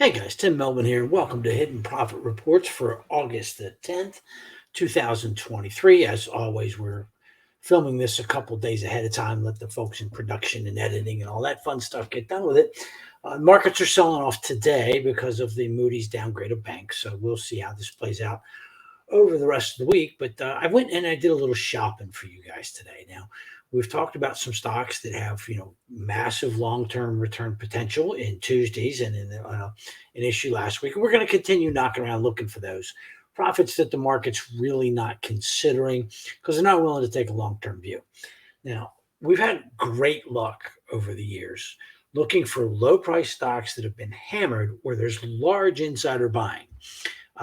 Hey guys, Tim Melvin here, and welcome to Hidden Profit Reports for August the 10th, 2023. As always, we're filming this a couple days ahead of time, let the folks in production and editing and all that fun stuff get done with it. Markets are selling off today because of the Moody's downgrade of banks, so we'll see how this plays out over the rest of the week. But I went and I did a little shopping for you guys today. Now, we've talked about some stocks that have, massive long-term return potential in Tuesdays and in an issue last week. And we're going to continue knocking around looking for those profits that the market's really not considering because they're not willing to take a long-term view. Now, we've had great luck over the years looking for low-price stocks that have been hammered where there's large insider buying.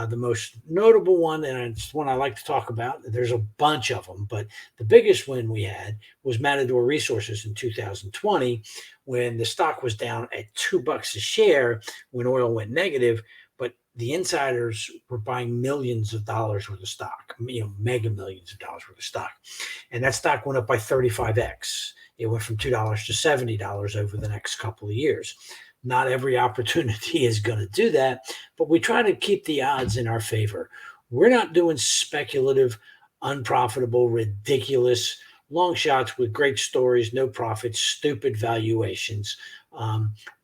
The most notable one, and it's one I like to talk about, there's a bunch of them, but the biggest win we had was Matador Resources in 2020 when the stock was down at $2 a share when oil went negative, but the insiders were buying millions of dollars worth of stock, mega millions of dollars worth of stock. And that stock went up by 35x. It went from $2 to $70 over the next couple of years. Not every opportunity is going to do that, but we try to keep the odds in our favor. We're not doing speculative, unprofitable, ridiculous long shots with great stories, no profits, stupid valuations.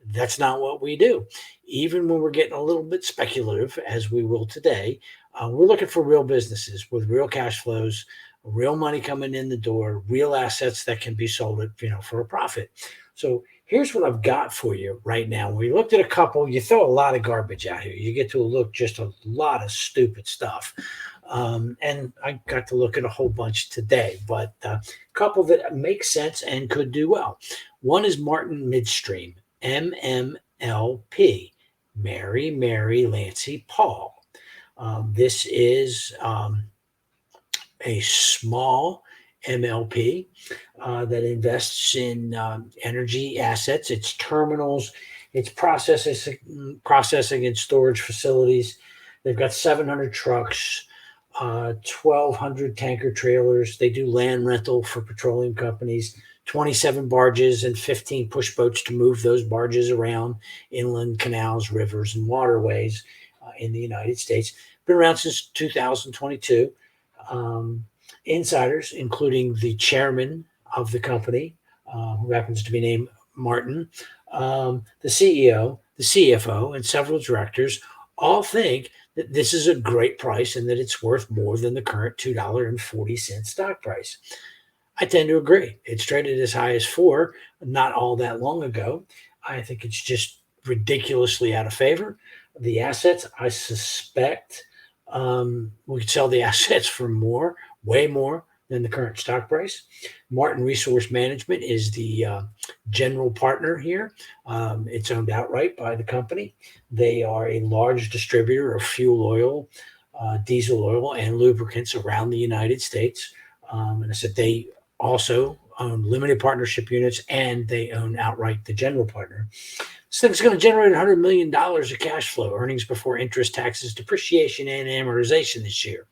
That's not what we do. Even when we're getting a little bit speculative, as we will today, we're looking for real businesses with real cash flows, real money coming in the door, real assets that can be sold at, for a profit. So here's what I've got for you right now. We looked at a couple. You throw a lot of garbage out here. You get to look just a lot of stupid stuff. And I got to look at a whole bunch today, but a couple that make sense and could do well. One is Martin Midstream, MMLP, Mary Lancy Paul. This is a small MLP that invests in energy assets, its terminals, its processing and storage facilities. They've got 700 trucks, 1,200 tanker trailers. They do land rental for petroleum companies, 27 barges and 15 push boats to move those barges around inland canals, rivers, and waterways in the United States. Been around since 2022. Insiders, including the chairman of the company, who happens to be named Martin, the CEO, the CFO, and several directors all think that this is a great price and that it's worth more than the current $2.40 stock price. I tend to agree. It's traded as high as $4 not all that long ago. I think it's just ridiculously out of favor. The assets, I suspect, we could sell the assets for more, way more than the current stock price. Martin Resource Management is the general partner here. It's owned outright by the company. They are a large distributor of fuel oil, diesel oil, and lubricants around the United States. And I said they also own limited partnership units and they own outright the general partner. This thing's going to generate $100 million of cash flow, earnings before interest, taxes, depreciation, and amortization this year.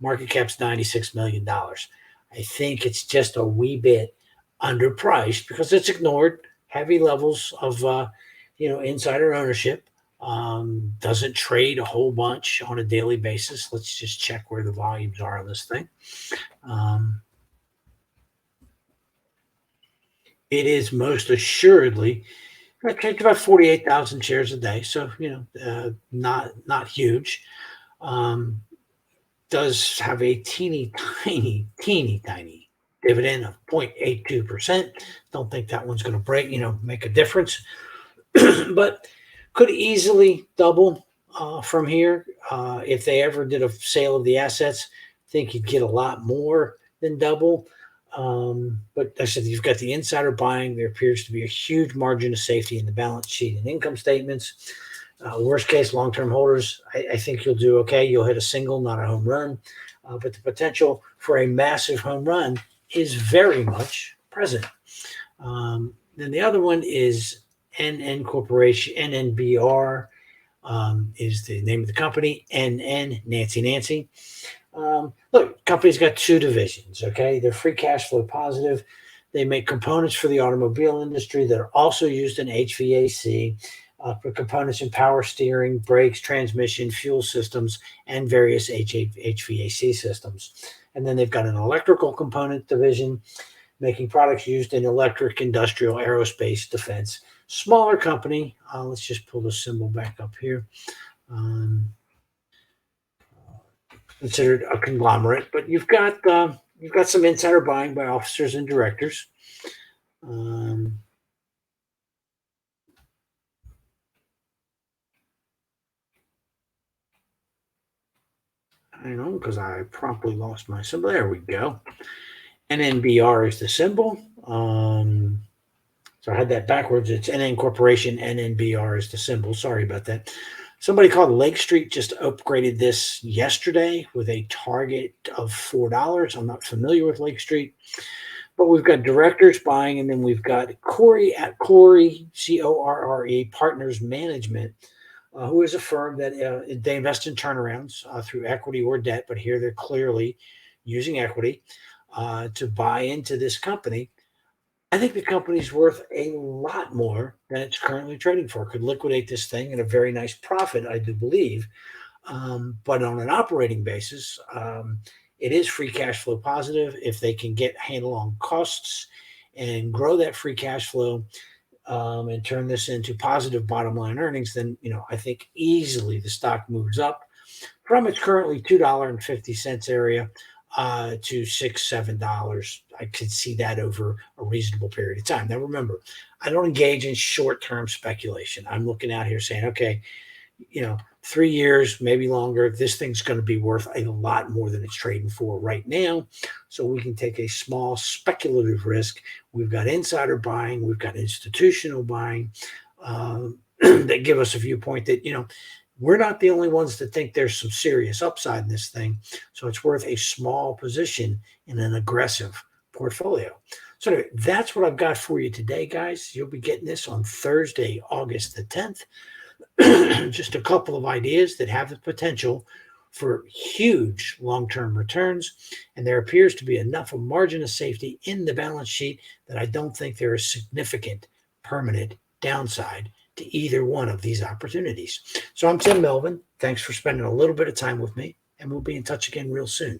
Market cap's $96 million. I think it's just a wee bit underpriced because it's ignored heavy levels of, insider ownership. Doesn't trade a whole bunch on a daily basis. Let's just check where the volumes are on this thing. It is most assuredly I trade about 48,000 shares a day, so not huge. Does have a teeny tiny dividend of 0.82%. Don't think that one's going to make a difference, but could easily double from here if they ever did a sale of the assets. Think you'd get a lot more than double. But I said you've got the insider buying. There appears to be a huge margin of safety in the balance sheet and income statements. Worst case, long-term holders, I think you'll do okay. You'll hit a single, not a home run. But the potential for a massive home run is very much present. Then the other one is NN Corporation, NNBR is the name of the company, NN, Nancy. Look, company's got two divisions, okay? They're free cash flow positive. They make components for the automobile industry that are also used in HVAC. for components in power steering, brakes, transmission, fuel systems, and various HVAC systems. And then they've got an electrical component division making products used in electric, industrial, aerospace, defense. Smaller company. Let's just pull the symbol back up here. Considered a conglomerate, but you've got some insider buying by officers and directors. I know because I promptly lost my symbol. There we go. NNBR is the symbol. So I had that backwards. It's NN Corporation. NNBR is the symbol. Sorry about that. Somebody called Lake Street just upgraded this yesterday with a target of $4. I'm not familiar with Lake Street, but we've got directors buying, and then we've got Corey at Corey, Corre Partners Management, who is a firm that they invest in turnarounds through equity or debt, but here they're clearly using equity to buy into this company. I think the company's worth a lot more than it's currently trading for. Could liquidate this thing at a very nice profit, I do believe. But on an operating basis, it is free cash flow positive. If they can get handle on costs and grow that free cash flow and turn this into positive bottom line earnings, then I think easily the stock moves up from its currently $2.50 area to $6-7. I could see that over a reasonable period of time. Now, remember, I don't engage in short-term speculation. I'm looking out here saying, okay, 3 years, maybe longer, this thing's going to be worth a lot more than it's trading for right now. So we can take a small speculative risk. We've got insider buying. We've got institutional buying that give us a viewpoint that, we're not the only ones that think there's some serious upside in this thing. So it's worth a small position in an aggressive portfolio. So anyway, that's what I've got for you today, guys. You'll be getting this on Thursday, August the 10th. Just a couple of ideas that have the potential for huge long-term returns. And there appears to be enough of margin of safety in the balance sheet that I don't think there is significant permanent downside to either one of these opportunities. So I'm Tim Melvin. Thanks for spending a little bit of time with me, and we'll be in touch again real soon.